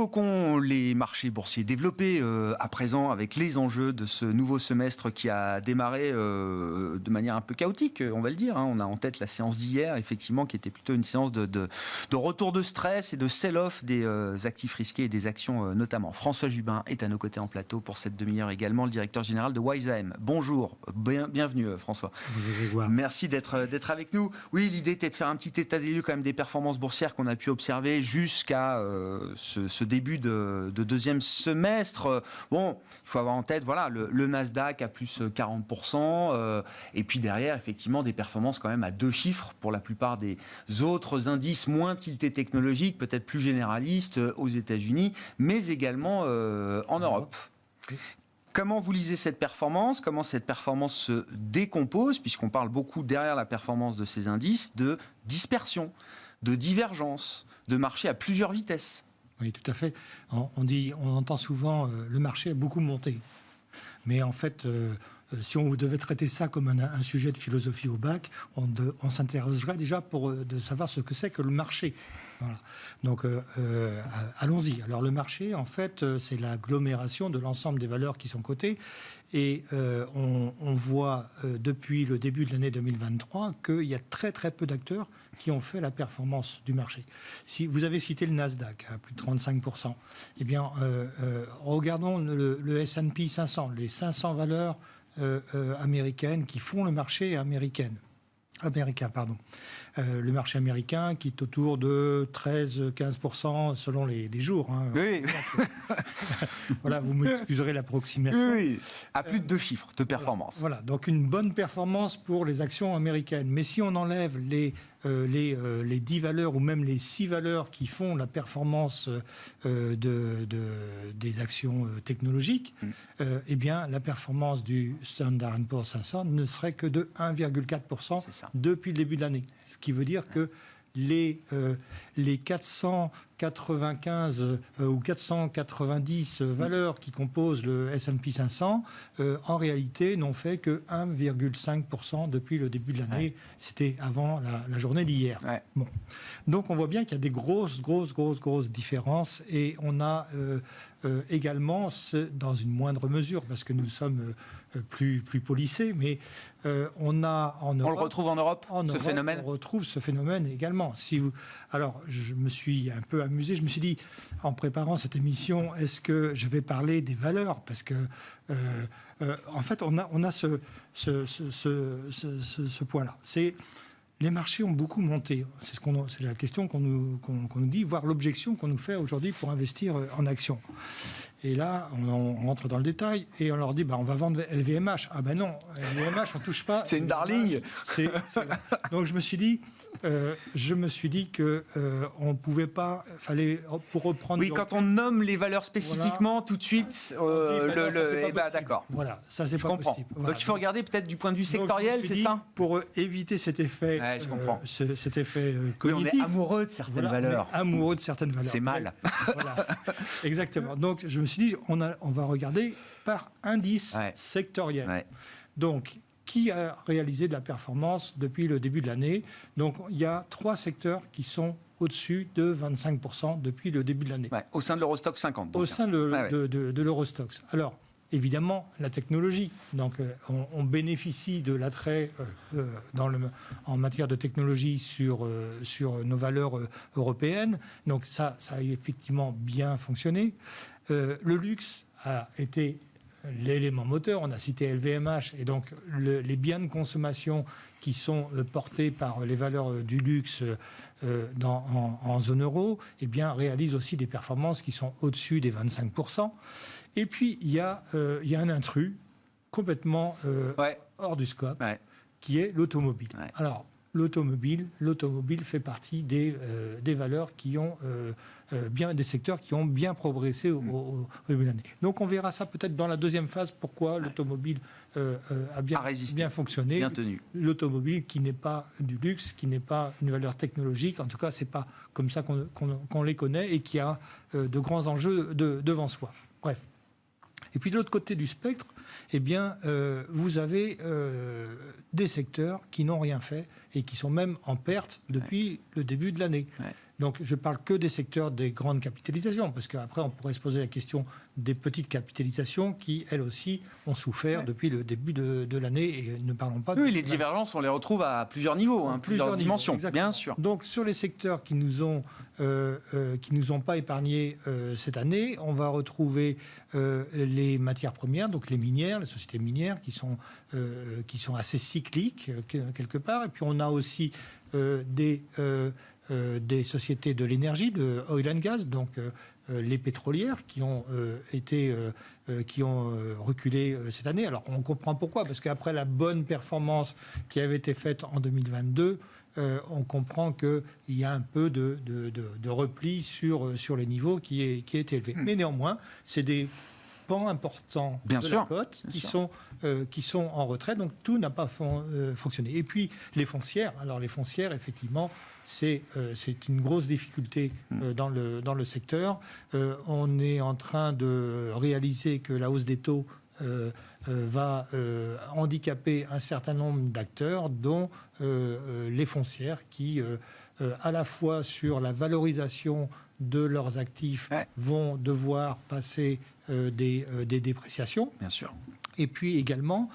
Évoquons les marchés boursiers développés à présent avec les enjeux de ce nouveau semestre qui a démarré de manière un peu chaotique, on va le dire. On a en tête la séance d'hier, effectivement, qui était plutôt une séance de retour de stress et de sell-off des actifs risqués et des actions notamment. François Jubin est à nos côtés en plateau pour cette demi-heure également, le directeur général de WiseAM. Bonjour, bienvenue François. Bonjour. Merci d'être avec nous. Oui, l'idée était de faire un petit état des lieux quand même des performances boursières qu'on a pu observer jusqu'à ce début de deuxième semestre. Bon, il faut avoir en tête, voilà, le Nasdaq à plus 40%, et puis derrière, effectivement, des performances quand même à 2 chiffres pour la plupart des autres indices moins tiltés technologiques, peut-être plus généralistes aux États-Unis, mais également en Europe. Comment vous lisez cette performance ? Comment cette performance se décompose, puisqu'on parle beaucoup derrière la performance de ces indices de dispersion, de divergence, de marché à plusieurs vitesses ? Oui, tout à fait. On entend souvent le marché a beaucoup monté. Mais en fait, si on devait traiter ça comme un sujet de philosophie au bac, on s'interrogerait déjà de savoir ce que c'est que le marché. Voilà. Donc, allons-y. Alors, le marché, en fait, c'est l'agglomération de l'ensemble des valeurs qui sont cotées. Et on voit depuis le début de l'année 2023 qu'il y a très très peu d'acteurs qui ont fait la performance du marché. Si vous avez cité le Nasdaq à plus de 35%, eh bien, regardons le S&P 500, les 500 valeurs américaines qui font le marché américain. Le marché américain qui est autour de 13-15% selon les jours. Oui. Voilà, vous m'excuserez l'approximation. Oui, à plus de 2 chiffres de performance. Voilà, donc une bonne performance pour les actions américaines. Mais si on enlève les 10 valeurs ou même les 6 valeurs qui font la performance des actions technologiques, eh bien, la performance du Standard & Poor's 500 ne serait que de 1,4% depuis le début de l'année. Ce qui veut dire que les 495 ou 490 valeurs qui composent le S&P 500, en réalité, n'ont fait que 1,5% depuis le début de l'année. Ouais. C'était avant la journée d'hier. Ouais. Bon. Donc, on voit bien qu'il y a des grosses différences. Et on a également, dans une moindre mesure, parce que nous sommes plus polissés, mais on a en Europe... On le retrouve en Europe, ce phénomène ? On retrouve ce phénomène également. Alors, je me suis un peu amusé. Je me suis dit, en préparant cette émission, est-ce que je vais parler des valeurs ? Parce que, en fait, on a ce point-là. Les marchés ont beaucoup monté. C'est la question qu'on nous dit, voire l'objection qu'on nous fait aujourd'hui pour investir en actions. Et là, on rentre dans le détail et on leur dit, on va vendre LVMH. Ah ben non, LVMH, on ne touche pas. C'est une darling. Donc je me suis dit que on pouvait pas, fallait pour reprendre. Oui, quand on nomme les valeurs spécifiquement, voilà, tout de suite, d'accord. Voilà, ça c'est pas possible. Voilà. Donc il faut regarder peut-être du point de vue sectoriel, c'est ça ? Pour éviter cet effet, je comprends. Cet effet cognitif. Oui, on est amoureux de certaines valeurs. Amoureux de certaines valeurs. C'est mal. Voilà, exactement. Donc je me suis dit, on va regarder par indice sectoriel. Ouais. Donc, qui a réalisé de la performance depuis le début de l'année ? Donc, il y a 3 secteurs qui sont au-dessus de 25% depuis le début de l'année. Ouais, au sein de l'Eurostoxx 50. Donc, au sein de l'Eurostoxx. Alors, évidemment, la technologie. Donc, on bénéficie de l'attrait en matière de technologie sur nos valeurs européennes. Donc, ça a effectivement bien fonctionné. Le luxe a été l'élément moteur. On a cité LVMH. Et donc, les biens de consommation qui sont portés par les valeurs du luxe en zone euro, eh bien, réalisent aussi des performances qui sont au-dessus des 25%. Et puis, il y a un intrus complètement hors du scope, qui est l'automobile. Ouais. Alors, l'automobile fait partie des valeurs qui ont des secteurs qui ont bien progressé au début de l'année. Donc, on verra ça peut-être dans la deuxième phase, pourquoi l'automobile a bien fonctionné. Bien tenu. L'automobile qui n'est pas du luxe, qui n'est pas une valeur technologique, en tout cas, c'est pas comme ça qu'on les connaît et qui a de grands enjeux devant soi. Bref. Et puis de l'autre côté du spectre, eh bien, vous avez des secteurs qui n'ont rien fait et qui sont même en perte depuis le début de l'année. Ouais. Donc, je ne parle que des secteurs des grandes capitalisations, parce qu'après, on pourrait se poser la question des petites capitalisations qui, elles aussi, ont souffert depuis le début de l'année. Et ne parlons pas les divergences, on les retrouve à plusieurs niveaux, plusieurs dimensions, bien sûr. Donc, sur les secteurs qui nous ont pas épargnés cette année, on va retrouver les matières premières, donc les minières, les sociétés minières qui sont assez cycliques, quelque part. Et puis, on a aussi des sociétés de l'énergie, de oil and gas, donc les pétrolières qui ont reculé cette année. Alors on comprend pourquoi, parce qu'après la bonne performance qui avait été faite en 2022, on comprend qu'il y a un peu de repli sur les niveaux qui est élevé. Mais néanmoins, c'est des pans importants la cote qui sont en retrait, donc tout n'a pas fonctionné. Et puis les foncières, effectivement, c'est une grosse difficulté dans le secteur. On est en train de réaliser que la hausse des taux va handicaper un certain nombre d'acteurs, dont les foncières qui, à la fois sur la valorisation de leurs actifs, vont devoir passer des dépréciations. Bien sûr. Et puis également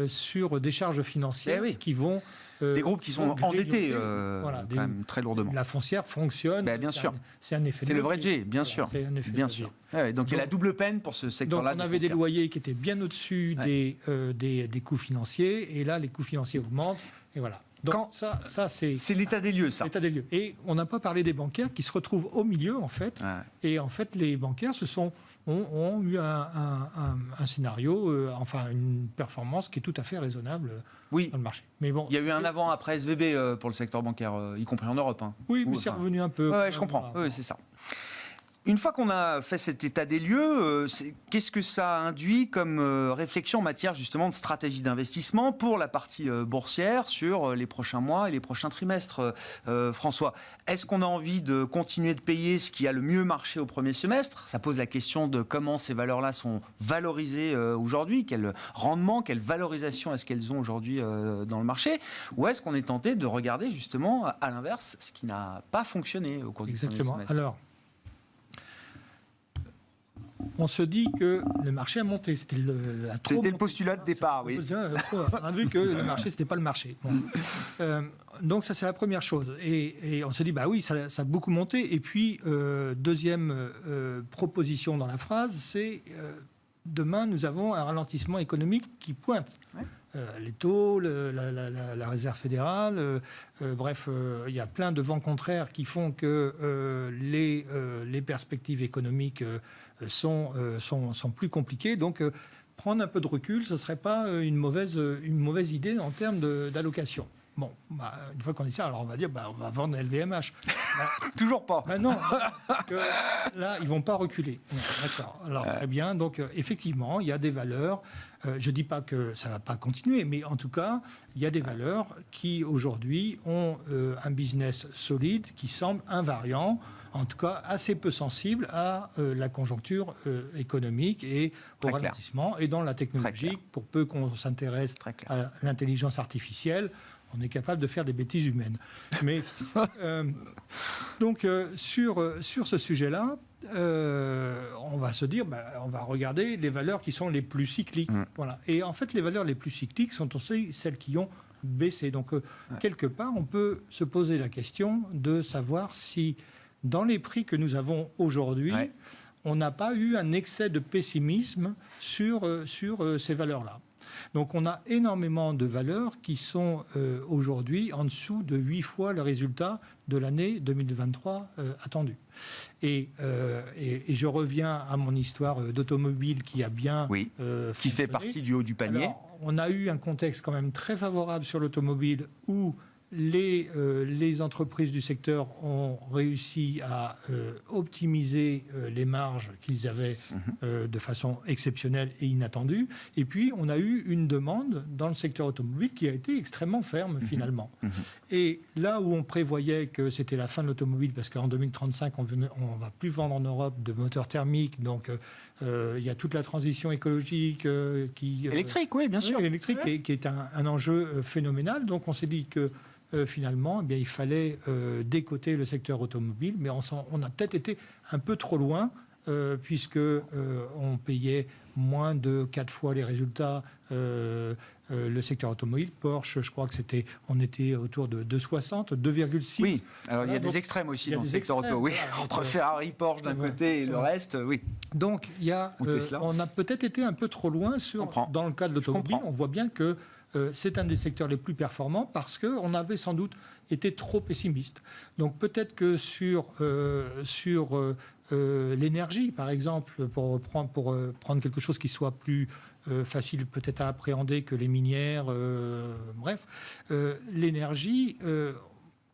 sur des charges financières qui vont... des groupes qui sont endettés quand même très lourdement. La foncière fonctionne. Bien sûr. C'est un effet. C'est le vrai G, bien sûr. C'est un effet. Bien sûr. Donc il y a la double peine pour ce secteur-là. Donc on avait des loyers qui étaient bien au-dessus des coûts financiers, et là les coûts financiers augmentent, et voilà. Donc ça c'est l'état des lieux, ça. L'état des lieux. Et on n'a pas parlé des bancaires qui se retrouvent au milieu, en fait. Et en fait, les bancaires ont eu un scénario, une performance qui est tout à fait raisonnable dans le marché. Mais bon, il y a eu un avant-après SVB pour le secteur bancaire, y compris en Europe. Oui, mais c'est revenu un peu. Oui, je comprends. Oui, c'est ça. Une fois qu'on a fait cet état des lieux, qu'est-ce que ça induit comme réflexion en matière justement de stratégie d'investissement pour la partie boursière sur les prochains mois et les prochains trimestres, François? Est-ce qu'on a envie de continuer de payer ce qui a le mieux marché au premier semestre? Ça pose la question de comment ces valeurs-là sont valorisées aujourd'hui, quel rendement, quelle valorisation est-ce qu'elles ont aujourd'hui dans le marché? Ou est-ce qu'on est tenté de regarder justement à l'inverse ce qui n'a pas fonctionné au cours du premier semestre? Alors, on se dit que le marché a monté. C'était le postulat de départ, oui. On a vu que le marché, c'était pas le marché. Bon. Donc ça, c'est la première chose. Et on se dit, bah oui, ça a beaucoup monté. Et puis, deuxième proposition dans la phrase, c'est demain, nous avons un ralentissement économique qui pointe. Les taux, la réserve fédérale, bref, il y a plein de vents contraires qui font que les perspectives économiques sont plus compliquées. Donc, prendre un peu de recul, ce ne serait pas une mauvaise idée en termes d'allocation. Bon, une fois qu'on dit ça, alors on va dire, on va vendre LVMH. Toujours pas. Non, parce que là, ils ne vont pas reculer. D'accord. Alors, très bien. Donc, effectivement, il y a des valeurs. Je ne dis pas que ça ne va pas continuer, mais en tout cas, il y a des valeurs qui, aujourd'hui, ont un business solide qui semble invariant, en tout cas assez peu sensible à la conjoncture économique et au ralentissement. Et dans la technologie, pour peu qu'on s'intéresse à l'intelligence artificielle, on est capable de faire des bêtises humaines. Mais donc sur ce sujet-là, on va se dire, on va regarder les valeurs qui sont les plus cycliques. Voilà. Et en fait, les valeurs les plus cycliques sont aussi celles qui ont baissé. Donc quelque part, on peut se poser la question de savoir si dans les prix que nous avons aujourd'hui, on n'a pas eu un excès de pessimisme sur ces valeurs-là. Donc on a énormément de valeurs qui sont aujourd'hui en dessous de 8 fois le résultat de l'année 2023 attendu. Et je reviens à mon histoire d'automobile qui a bien qui fait partie du haut du panier. Alors, on a eu un contexte quand même très favorable sur l'automobile où les entreprises du secteur ont réussi à optimiser les marges qu'ils avaient de façon exceptionnelle et inattendue. Et puis, on a eu une demande dans le secteur automobile qui a été extrêmement ferme, finalement. Et là où on prévoyait que c'était la fin de l'automobile, parce qu'en 2035, on ne va plus vendre en Europe de moteurs thermiques, donc il y a toute la transition écologique qui... électrique, oui, bien sûr. Électrique, qui est un enjeu phénoménal. Donc, on s'est dit que finalement, eh bien, il fallait décoter le secteur automobile, mais on a peut-être été un peu trop loin, puisque on payait moins de 4 fois les résultats. Le secteur automobile, Porsche, je crois que on était autour de 2,60, 2,6. Oui, alors il y a des extrêmes aussi dans le secteur auto. Oui, entre Ferrari, Porsche d'un côté et le reste, oui. Donc, on a peut-être été un peu trop loin dans le cas de l'automobile. On voit bien que c'est un des secteurs les plus performants parce qu'on avait sans doute été trop pessimiste. Donc, peut-être que sur l'énergie, par exemple, pour prendre quelque chose qui soit plus facile peut-être à appréhender que les minières, l'énergie,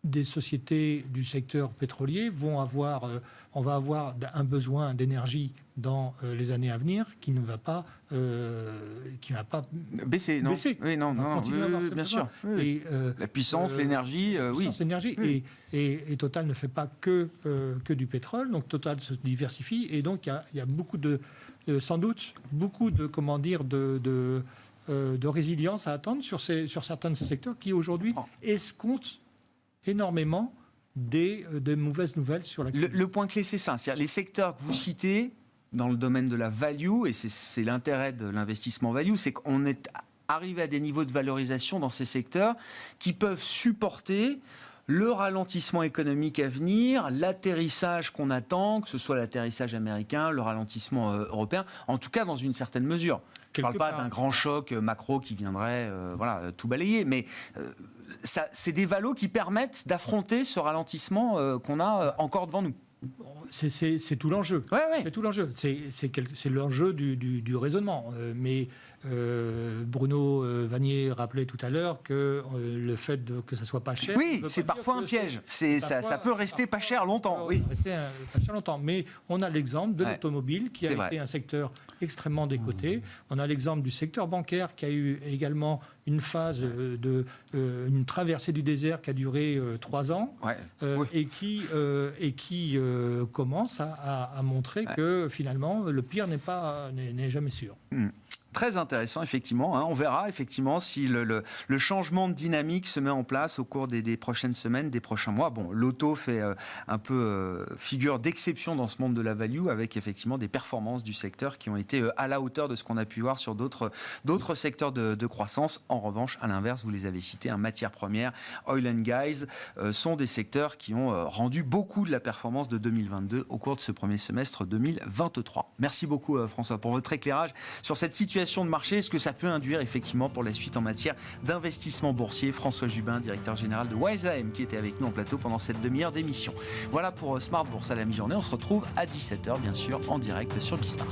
des sociétés du secteur pétrolier on va avoir un besoin d'énergie dans les années à venir qui ne va pas baisser. Non. Oui, non, bien sûr. Oui. Et, la puissance, l'énergie, l'énergie. Et Total ne fait pas que du pétrole, donc Total se diversifie, et donc il y a beaucoup sans doute beaucoup de résilience à attendre sur certains de ces secteurs qui aujourd'hui escomptent énormément des mauvaises nouvelles sur la le point clé, c'est ça. C'est-à-dire les secteurs que vous citez dans le domaine de la value, et c'est l'intérêt de l'investissement value, c'est qu'on est arrivé à des niveaux de valorisation dans ces secteurs qui peuvent supporter le ralentissement économique à venir, l'atterrissage qu'on attend, que ce soit l'atterrissage américain, le ralentissement européen, en tout cas dans une certaine mesure. Je ne parle pas d'un grand choc macro qui viendrait tout balayer, mais c'est des valos qui permettent d'affronter ce ralentissement qu'on a encore devant nous. C'est tout l'enjeu. Ouais. C'est tout l'enjeu. C'est l'enjeu du raisonnement. Mais Bruno Vanier rappelait tout à l'heure que le fait que ça soit pas cher. Oui, c'est parfois un piège. Ça peut rester pas cher longtemps. Oui. Rester pas cher longtemps. Mais on a l'exemple de l'automobile qui a été un secteur extrêmement décoté. On a l'exemple du secteur bancaire qui a eu également une phase une traversée du désert qui a duré 3 ans et qui commence à montrer que finalement le pire n'est jamais sûr. Très intéressant, effectivement. On verra, effectivement, si le changement de dynamique se met en place au cours des prochaines semaines, des prochains mois. Bon, l'auto fait un peu figure d'exception dans ce monde de la value, avec effectivement des performances du secteur qui ont été à la hauteur de ce qu'on a pu voir sur d'autres secteurs de croissance. En revanche, à l'inverse, vous les avez cités, matières premières, oil and gas, sont des secteurs qui ont rendu beaucoup de la performance de 2022 au cours de ce premier semestre 2023. Merci beaucoup, François, pour votre éclairage sur cette situation de marché, est-ce que ça peut induire effectivement pour la suite en matière d'investissement boursier. François Jubin, directeur général de Wise AM, qui était avec nous en plateau pendant cette demi-heure d'émission. Voilà pour Smart Bourse à la mi-journée. On se retrouve à 17h, bien sûr, en direct sur Bismart.